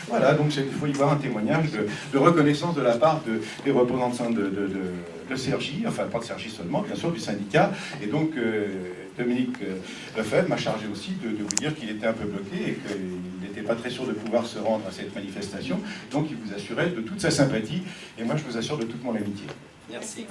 Voilà, donc il faut y voir un témoignage de reconnaissance de la part des représentants de CRJ, enfin pas de CRJ seulement, bien sûr, du syndicat. Et donc Dominique Lefebvre m'a chargé aussi de vous dire qu'il était un peu bloqué et qu'il n'était pas très sûr de pouvoir se rendre à cette manifestation. Donc il vous assurait de toute sa sympathie et moi je vous assure de toute mon amitié. Merci.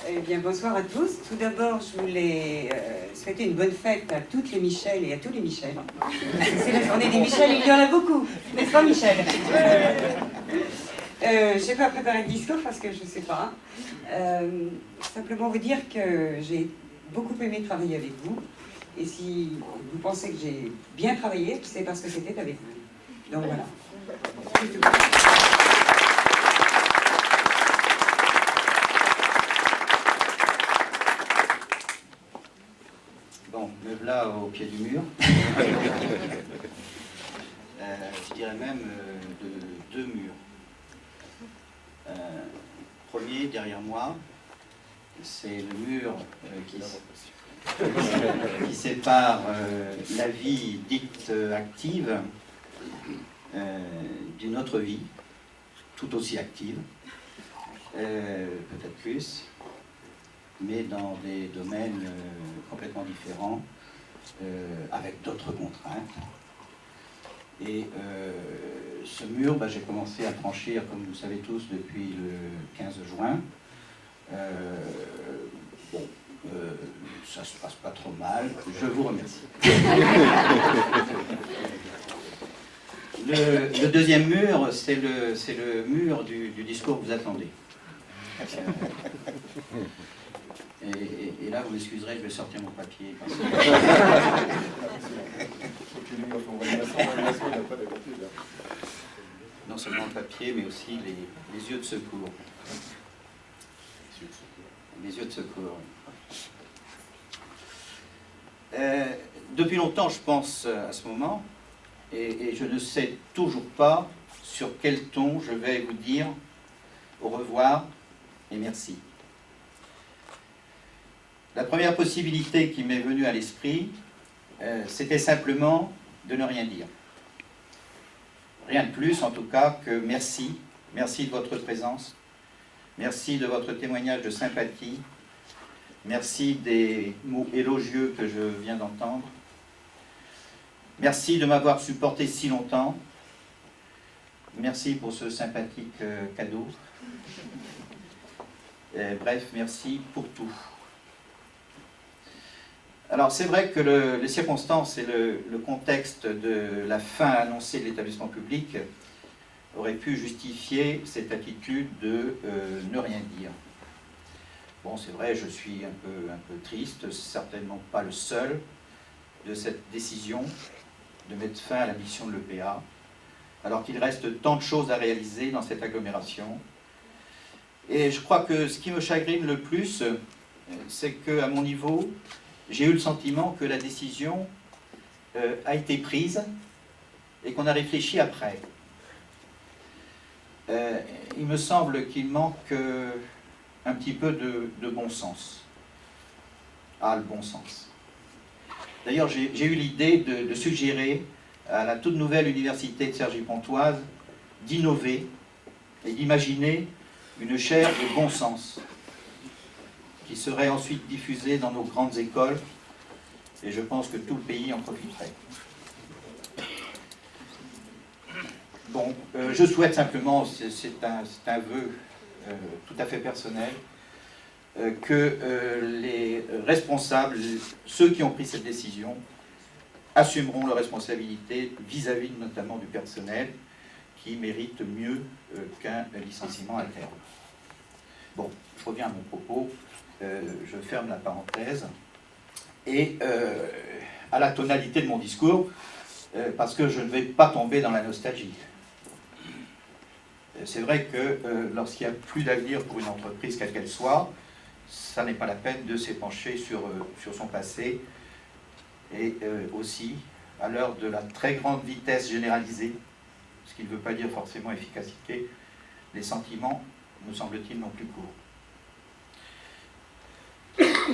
Eh bien, bonsoir à tous. Tout d'abord, je voulais souhaiter une bonne fête à toutes les Michel et à tous les Michel. C'est la journée des Michel, il y en a beaucoup, n'est-ce pas, Michel? Je n'ai pas préparé de discours parce que je ne sais pas. Simplement vous dire que j'ai beaucoup aimé travailler avec vous. Et si vous pensez que j'ai bien travaillé, c'est parce que c'était avec vous. Donc voilà. C'est tout. Bon, me voilà au pied du mur. Je dirais même de deux murs. Premier, derrière moi, c'est le mur qui sépare la vie dite active d'une autre vie, tout aussi active, peut-être plus, mais dans des domaines complètement différents, avec d'autres contraintes. Et ce mur, j'ai commencé à franchir, comme vous le savez tous, depuis le 15 juin. Ça se passe pas trop mal, je vous remercie. Le deuxième mur, c'est le mur du discours que vous attendez. Et là, vous m'excuserez, je vais sortir mon papier. Parce que... non seulement le papier, mais aussi les yeux de secours. Les yeux de secours. Depuis longtemps, je pense à ce moment, et je ne sais toujours pas sur quel ton je vais vous dire au revoir et merci. La première possibilité qui m'est venue à l'esprit, c'était simplement de ne rien dire. Rien de plus, en tout cas, que merci. Merci de votre présence. Merci de votre témoignage de sympathie. Merci des mots élogieux que je viens d'entendre. Merci de m'avoir supporté si longtemps. Merci pour ce sympathique cadeau. Bref, merci pour tout. Alors c'est vrai que les circonstances et le contexte de la fin annoncée de l'établissement public auraient pu justifier cette attitude de ne rien dire. Bon, c'est vrai, je suis un peu triste, certainement pas le seul, de cette décision de mettre fin à la mission de l'EPA, alors qu'il reste tant de choses à réaliser dans cette agglomération. Et je crois que ce qui me chagrine le plus, c'est qu'à mon niveau, j'ai eu le sentiment que la décision a été prise et qu'on a réfléchi après. Il me semble qu'il manque un petit peu de bon sens. Ah, le bon sens. D'ailleurs, j'ai eu l'idée de suggérer à la toute nouvelle université de Cergy-Pontoise d'innover et d'imaginer une chaire de bon sens qui serait ensuite diffusée dans nos grandes écoles, et je pense que tout le pays en profiterait. Bon, je souhaite simplement, c'est un vœu tout à fait personnel, que les responsables, ceux qui ont pris cette décision, assumeront leurs responsabilités vis-à-vis notamment du personnel, qui mérite mieux qu'un licenciement à terme. Bon, je reviens à mon propos. Je ferme la parenthèse, et à la tonalité de mon discours, parce que je ne vais pas tomber dans la nostalgie. C'est vrai que lorsqu'il n'y a plus d'avenir pour une entreprise, quelle qu'elle soit, ça n'est pas la peine de s'épancher sur son passé, et aussi, à l'heure de la très grande vitesse généralisée, ce qui ne veut pas dire forcément efficacité, les sentiments, me semble-t-il, n'ont plus cours.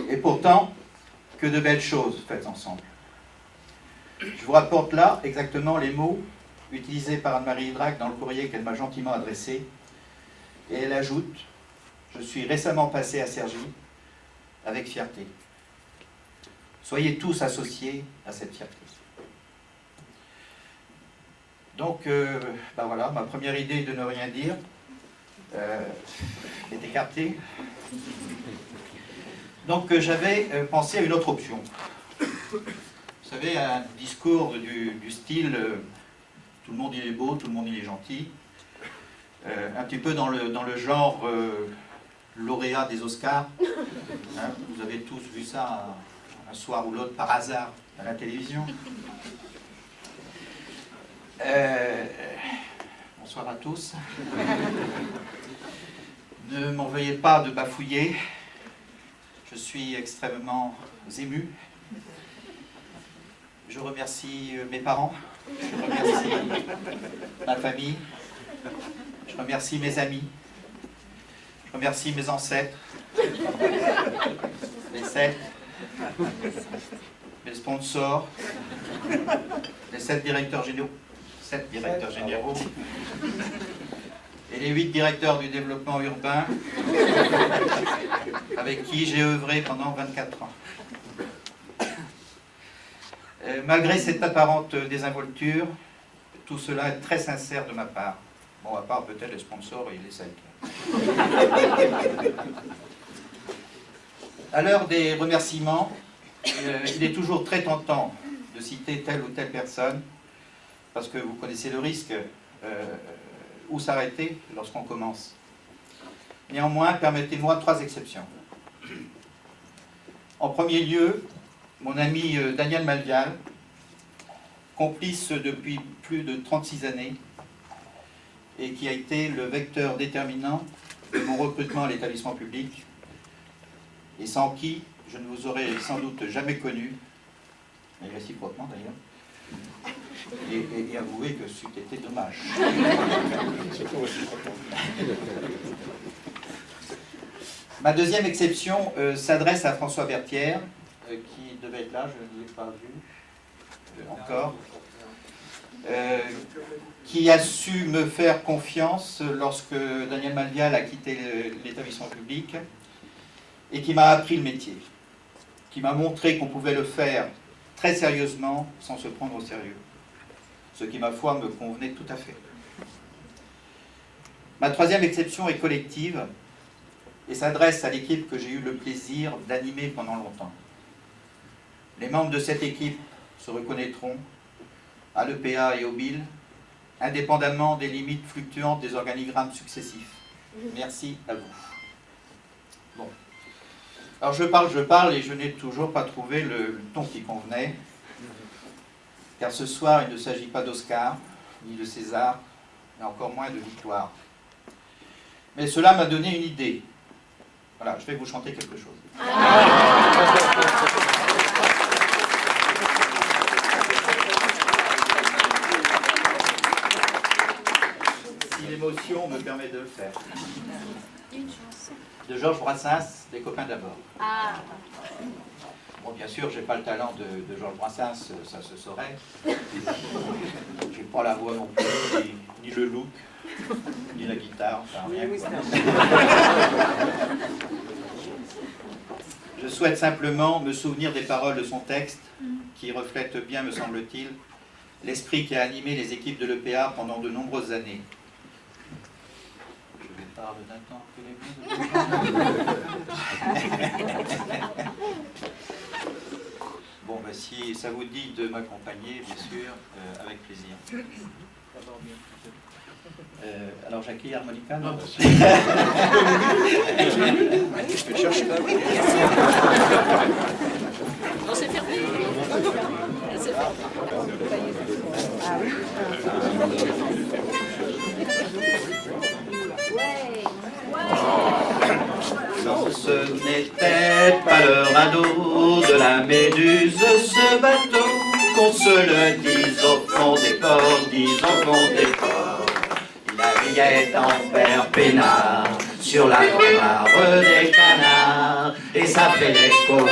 Et pourtant, que de belles choses faites ensemble. Je vous rapporte là exactement les mots utilisés par Anne-Marie Idrac dans le courrier qu'elle m'a gentiment adressé. Et elle ajoute « Je suis récemment passé à Cergy avec fierté. Soyez tous associés à cette fierté. » Donc, ben voilà, ma première idée de ne rien dire est écartée. Donc, j'avais pensé à une autre option. Vous savez, un discours du style tout le monde il est beau, tout le monde il est gentil, un petit peu dans le genre lauréat des Oscars. Hein, vous avez tous vu ça un soir ou l'autre par hasard à la télévision. Bonsoir à tous. Ne m'en veuillez pas de bafouiller. Je suis extrêmement ému. Je remercie mes parents, je remercie ma famille, je remercie mes amis, je remercie mes ancêtres, les 7, mes sponsors, les 7 directeurs généraux, 7 directeurs généraux, et les 8 directeurs du développement urbain avec qui j'ai œuvré pendant 24 ans. Malgré cette apparente désinvolture, tout cela est très sincère de ma part. Bon, à part peut-être les sponsors et les 7. À l'heure des remerciements, il est toujours très tentant de citer telle ou telle personne, parce que vous connaissez le risque, où s'arrêter lorsqu'on commence. Néanmoins, permettez-moi 3 exceptions. En premier lieu, mon ami Daniel Malvial, complice depuis plus de 36 années, et qui a été le vecteur déterminant de mon recrutement à l'établissement public, et sans qui je ne vous aurais sans doute jamais connu, et réciproquement d'ailleurs, et avouez que c'eût été dommage. Ma deuxième exception s'adresse à François Berthière, qui devait être là, je ne l'ai pas vu encore, qui a su me faire confiance lorsque Daniel Malvial a quitté l'établissement public et qui m'a appris le métier, qui m'a montré qu'on pouvait le faire très sérieusement sans se prendre au sérieux, ce qui, ma foi, me convenait tout à fait. Ma troisième exception est collective et s'adresse à l'équipe que j'ai eu le plaisir d'animer pendant longtemps. Les membres de cette équipe se reconnaîtront à l'EPA et au BIL, indépendamment des limites fluctuantes des organigrammes successifs. Merci à vous. Bon. Alors je parle et je n'ai toujours pas trouvé le ton qui convenait, car ce soir il ne s'agit pas d'Oscar, ni de César, et encore moins de victoire. Mais cela m'a donné une idée. Voilà, je vais vous chanter quelque chose. Si l'émotion me permet de le faire. Une chanson. De Georges Brassens, Les copains d'abord. Ah. Bon, bien sûr, j'ai pas le talent de Georges Brassens, ça se saurait. J'ai pas la voix non plus, ni le look, ni la guitare, enfin rien. Je souhaite simplement me souvenir des paroles de son texte, qui reflètent bien, me semble-t-il, l'esprit qui a animé les équipes de l'EPA pendant de nombreuses années. Je vais parler d'un temps que les Bon, ben, si ça vous dit de m'accompagner, bien sûr, avec plaisir. Alors, Jackie, harmonica, non? Je peux chercher là. Non, c'est fermé. C'est fermé. Non, ce n'était pas le radeau de la Méduse, ce bateau, qu'on se le dise au fond des ports, dise au fond des ports. Il avait villette en père peinard sur la mare des canards, et ça fait des copains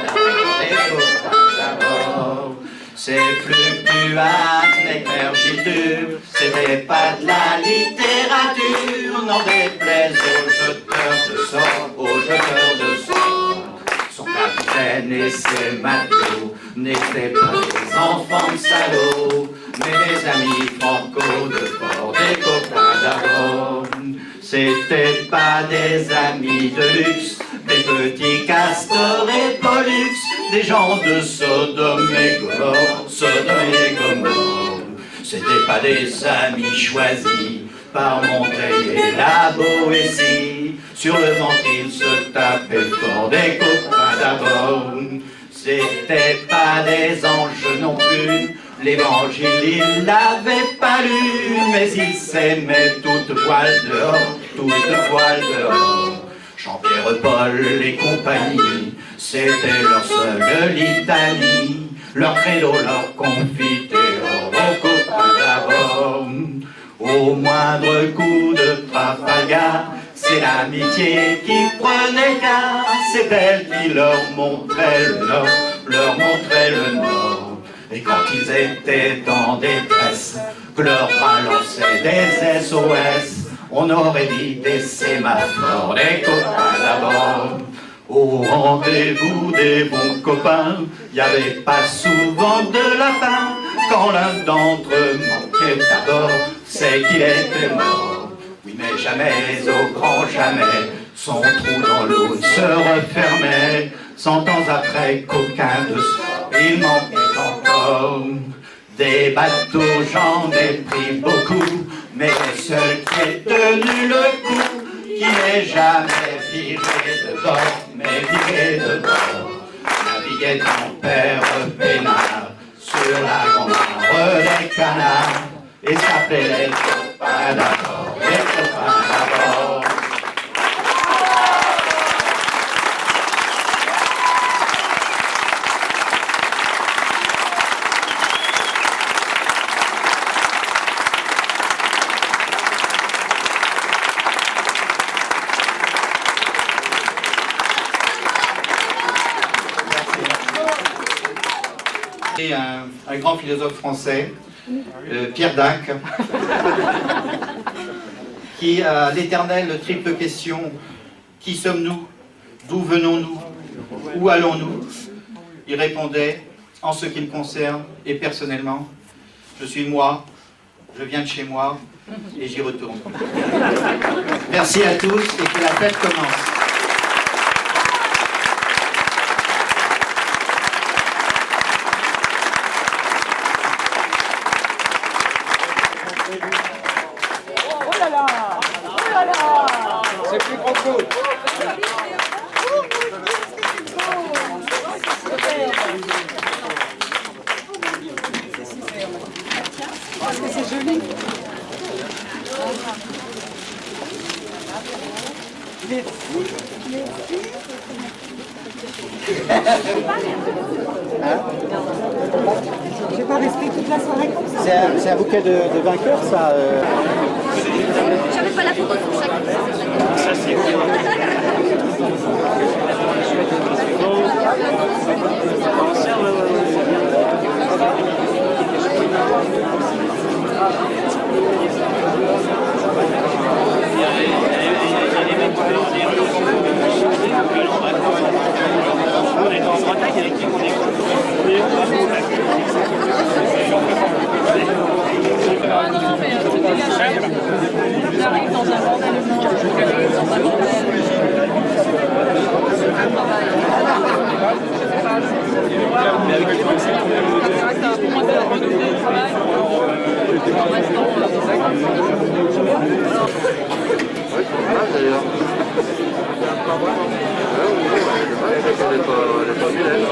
d'abord, des copains d'abord. C'est fluctuates, les mergitures, c'était pas de la littérature, n'en déplaise aux jeteurs de sorts, aux jeteurs de sorts. Son capitaine et ses matelots n'étaient pas des enfants de salauds, mais des amis franco de bord, des copains d'abord. C'était pas des amis de luxe, des petits castors et pollux, des gens de Sodome et Gomorrhe, Sodome et Gomorrhe. C'était pas des amis choisis par Montaigne et la Boétie, sur le ventre ils se tapaient fort, des copains d'abord. C'était pas des anges non plus, l'évangile ils l'avaient pas lu, mais ils s'aimaient toute voile dehors, toute voile dehors. Jean-Pierre Paul et compagnie, c'était leur seule litanie, leur credo, leur confiteor, aux copains d'abord. Au moindre coup de Trafalgar, c'est l'amitié qui prenait garde, c'est elle qui leur montrait le nord, leur montrait le nord. Et quand ils étaient en détresse, que leur balançait des SOS, on aurait dit des sémaphores, des copains d'abord. Au rendez-vous des bons copains, y avait pas souvent de lapin. Quand l'un d'entre eux manquait d'abord, c'est qu'il était mort. Oui, mais jamais, au grand jamais, son trou dans l'eau se refermait. 100 ans après qu'aucun de sort, il manquait encore. Des bateaux, j'en ai pris beaucoup, mais le seul qui ait tenu le coup, qui n'est jamais viré de bord, mais viré de bord, naviguait en père peinard sur la grande mare des canards, et s'appelait les copains d'abord, les copains d'abord. Un grand philosophe français, Pierre Dac, qui a l'éternelle triple question: qui sommes-nous? D'où venons-nous? Où allons-nous? Il répondait: en ce qui me concerne et personnellement, je suis moi, je viens de chez moi et j'y retourne. Merci à tous et que la fête commence. C'est plus grand chose. C'est joli. Je vais pas rester toute la soirée comme ça. C'est un bouquet de vainqueurs, ça. J'avais pas la photo sur chacun. Ça, c'est Non, mais tout dégagé. On arrive dans un bordel humain, dans un bordel. Un travail. Mais avec les vaccins, pour moi, c'est la productivité du travail. En restant Oui, c'est pas d'ailleurs. Elle n'est pas vilaine.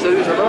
Salut, ça va?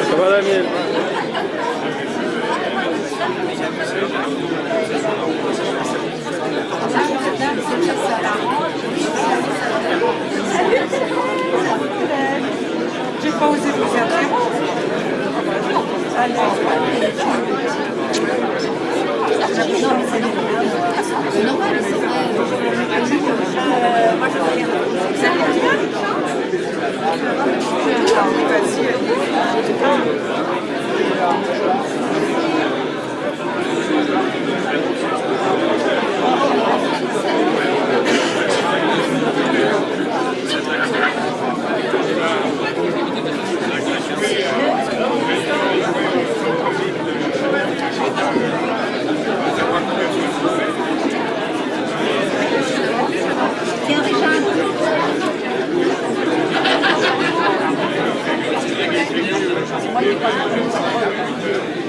Ça va la mienne. J'ai pas osé vous faire C'est normal, c'est Tiens, Richard. C'est moi qui ai pas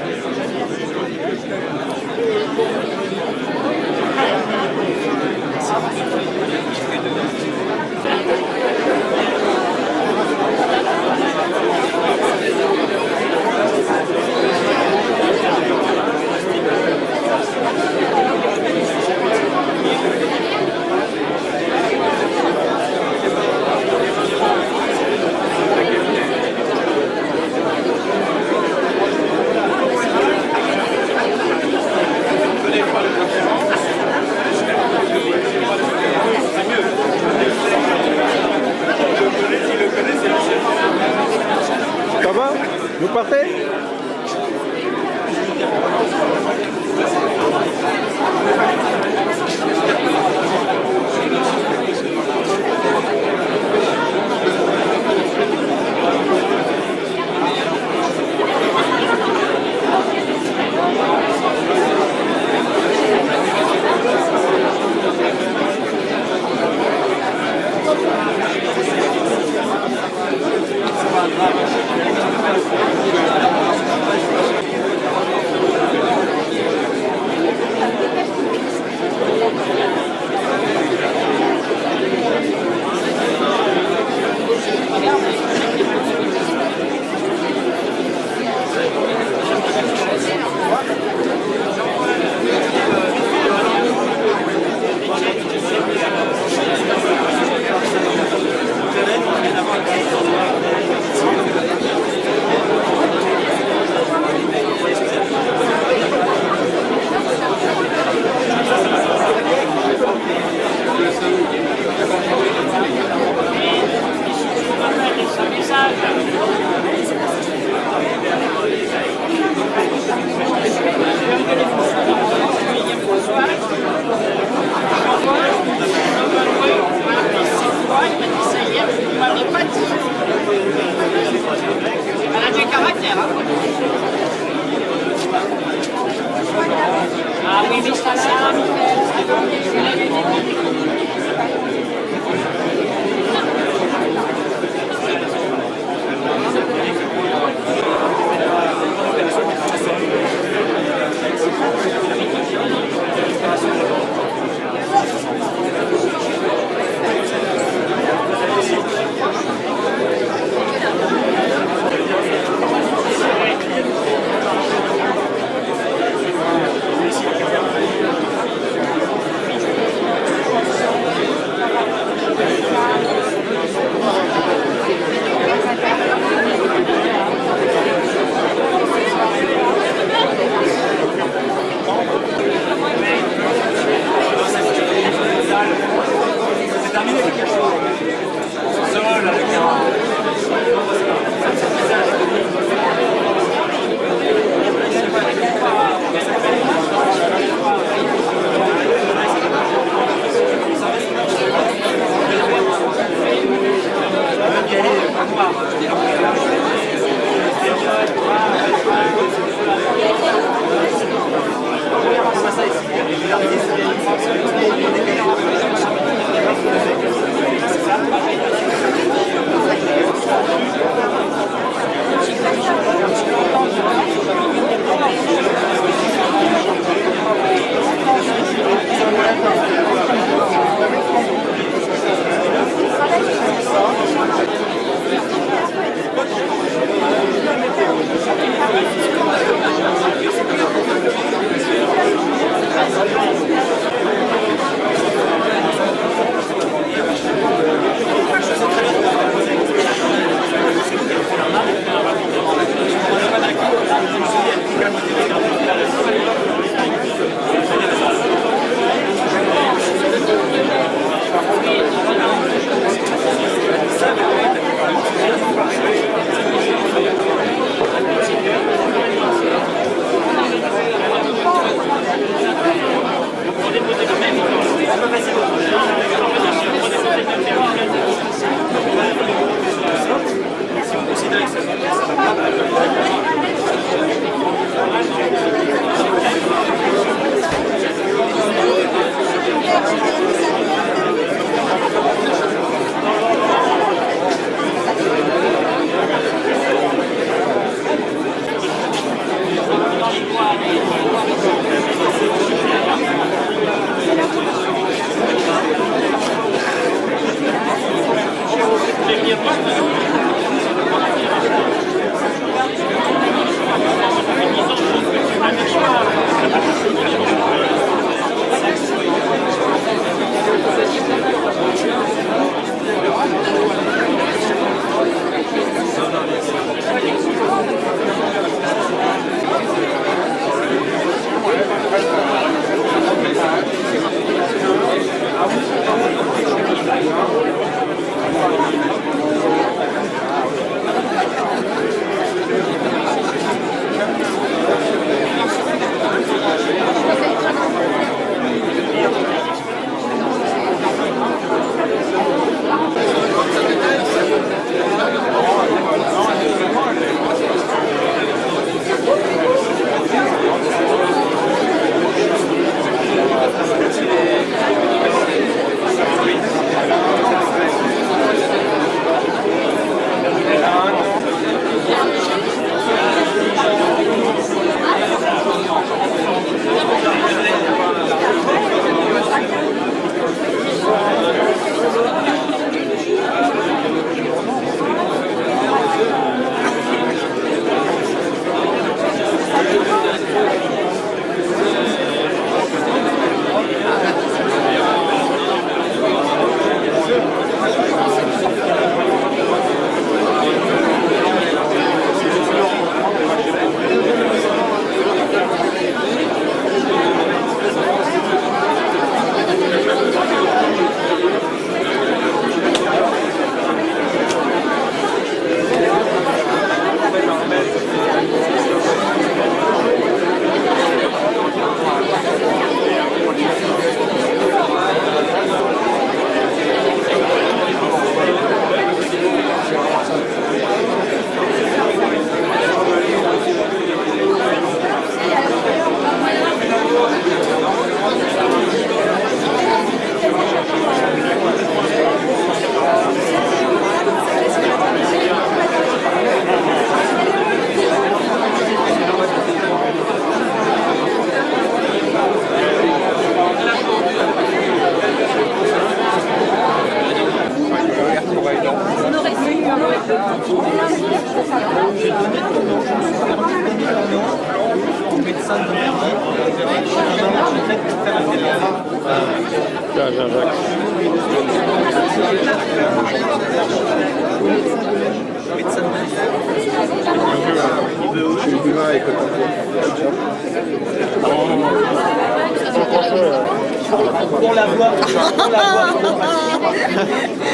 Pour la voix.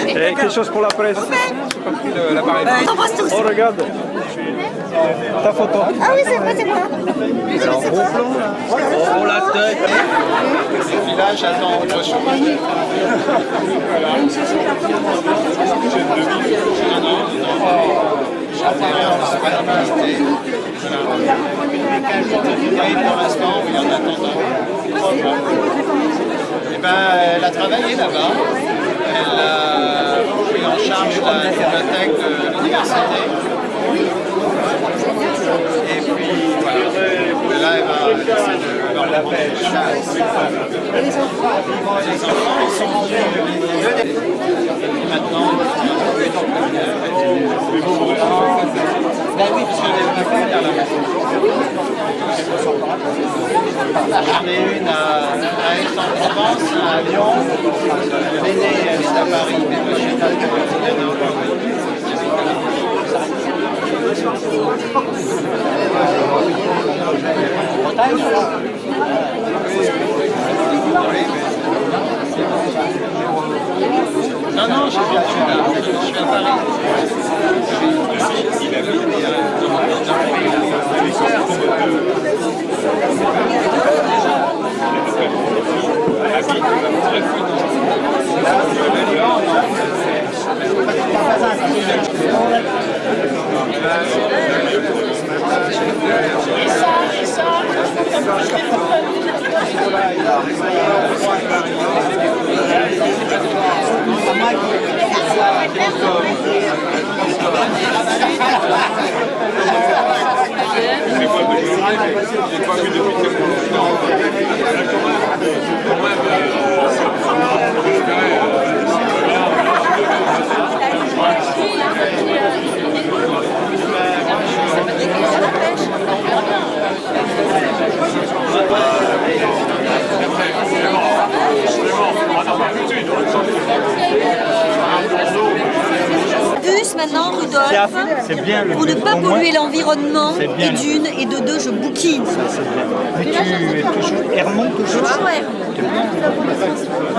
Et quelque chose pour la presse. J'ai pas pris l'appareil. Oh, regarde. Ta photo. Ah oui, c'est vrai, c'est moi. Alors, gros plan, là. Oh, la tête. Le village attend autre chose. Pour l'instant, oui, en attendant. Eh ben, elle a travaillé là-bas. Elle a pris en charge la bibliothèque de l'université. Et puis, voilà. Là, elle va essayer de leur appeler. Les enfants, ils sont maintenant, ben oui, parce que les affaires à la maison. J'en ai une à Aix-en-Provence, à Lyon. L'aînée, elle est à Paris, mais moi je suis à Lyon. Non, non, je viens à Paris. Maintenant, Rudolf, pour ne pas polluer l'environnement, et d'une, et de deux, je bouquine. Mais tu es toujours Hermont, toujours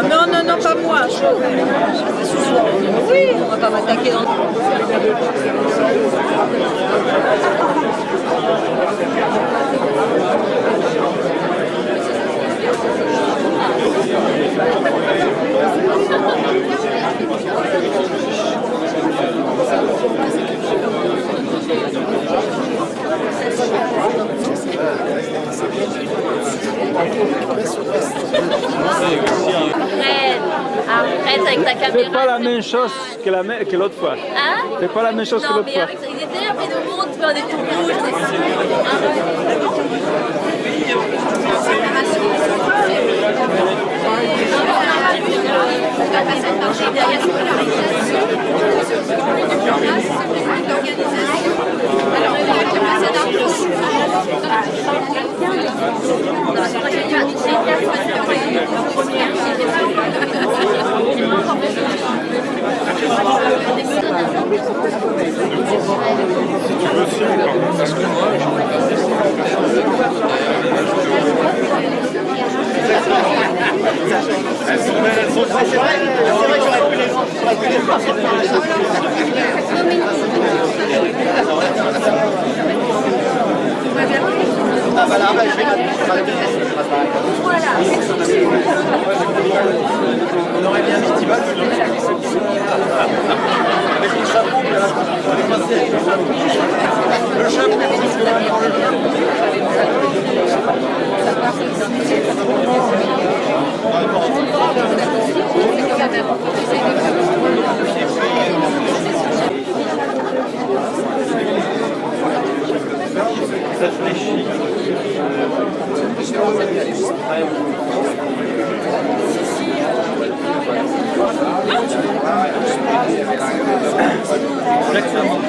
Non, non, non, pas moi. Oui, on va pas m'attaquer dans le... Arrête avec ta caméra. Fais pas la même chose que l'autre fois. Hein? Fais pas la même chose que Non, l'autre mais fois. avec ça, il est déjà fait de monde, on est tout rouge. On aurait bien mis Thibaut. Avec le chapeau, le chapeau. Ça fléchit. Exactement.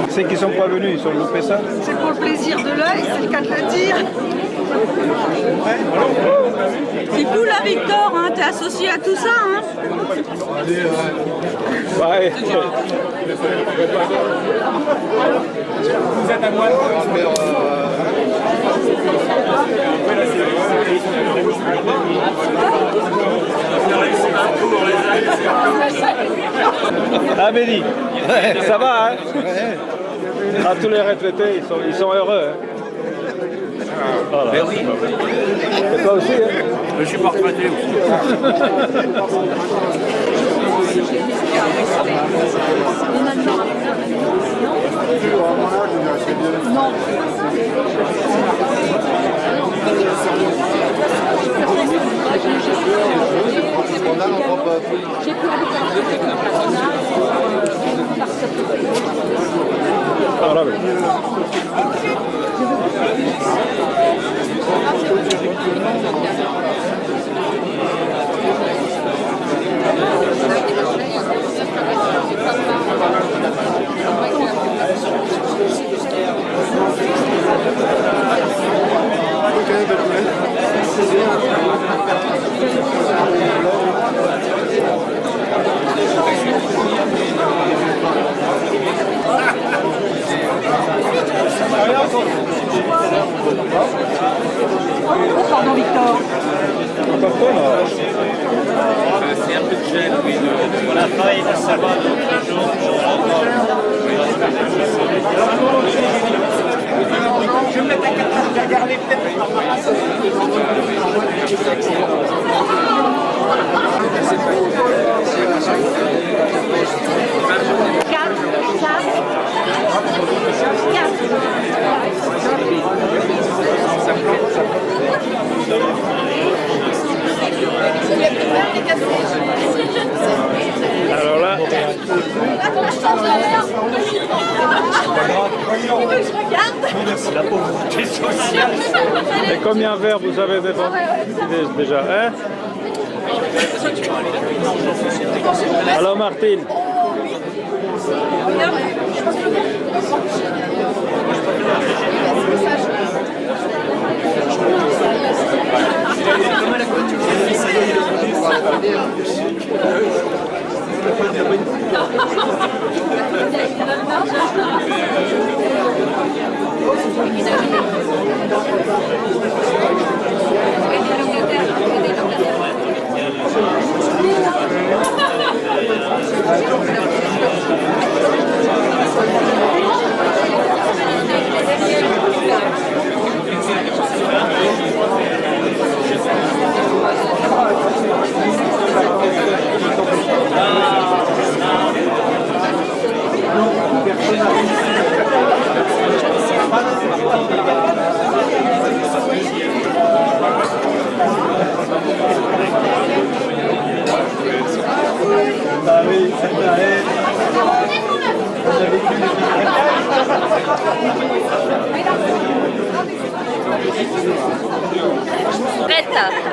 Ceux qui ne sont pas venus, ils ont loupé ça. C'est pour le plaisir de l'œil, c'est le cas de le dire. C'est cool là Victor, hein, t'es associé à tout ça. Hein. Ouais. Vous êtes à moi. Amélie, ça va, hein? À tous les retraités, ils sont heureux. Hein? Voilà. Ben oui. Et toi aussi, hein? Je suis pas retraité aussi. Non. Ah, là, oui. Pardon, Victor. C'est un peu de gêne, oui. On a travaillé la savane l'autre jour. Je me mets à 4 heures, j'ai regardé peut-être. Alors là, et combien de verres vous avez déjà, hein? Alors Martine.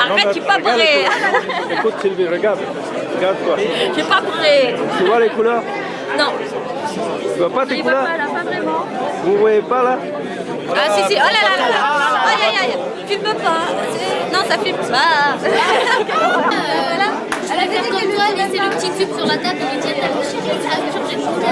Arrête, tu pas brûler. Écoute Sylvie, regarde toi. J'ai pas brûlé. Tu vois les couleurs? Non. Tu vois pas tes Il couleurs? va pas là, pas vraiment. Vous voyez pas là? Ah si si, oh là là là là. Aïe aïe aïe, filme pas. Non, ça filme pas. Voilà. Je vais faire comme toi, laisser le petit tube sur la table et lui dire t'as changé de couleur.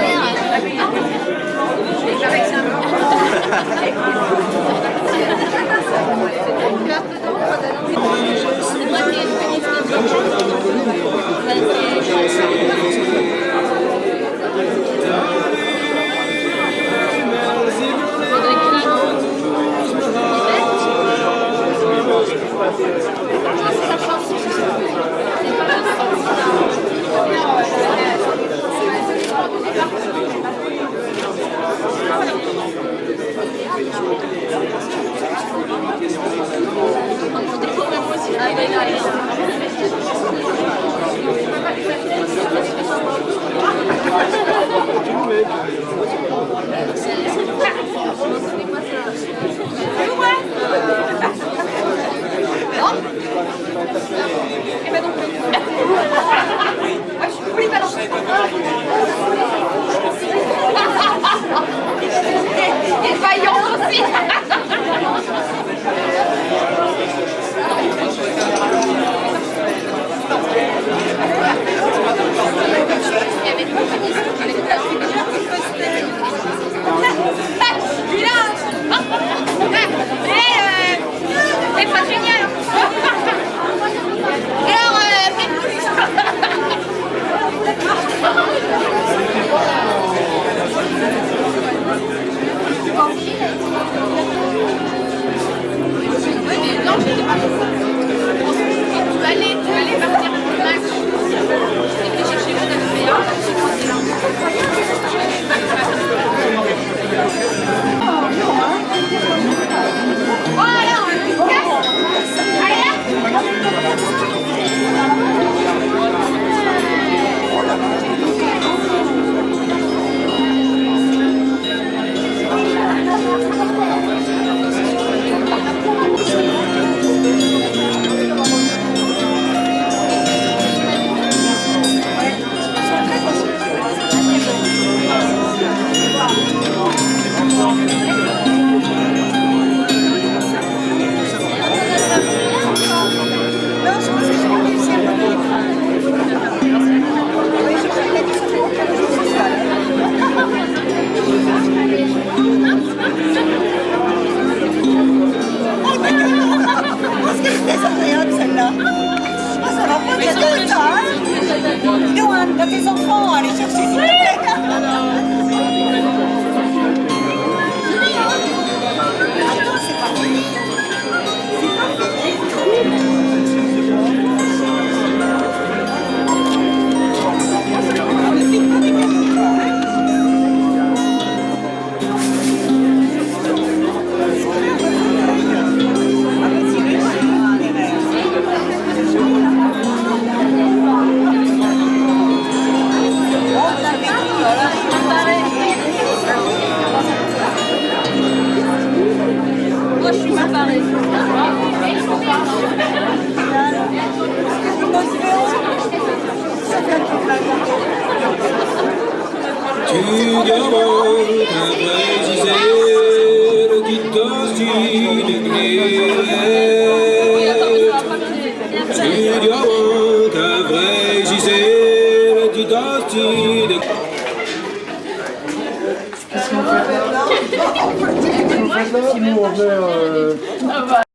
T'as tes enfants, allez chercher s'il te plaît. Attends, c'est pas vrai. Moi, je suis mal barrée. Tu demandes à préciser le guidon Tu demandes à préciser le guidon Qu'est-ce qu'on fait là? Nous, on fait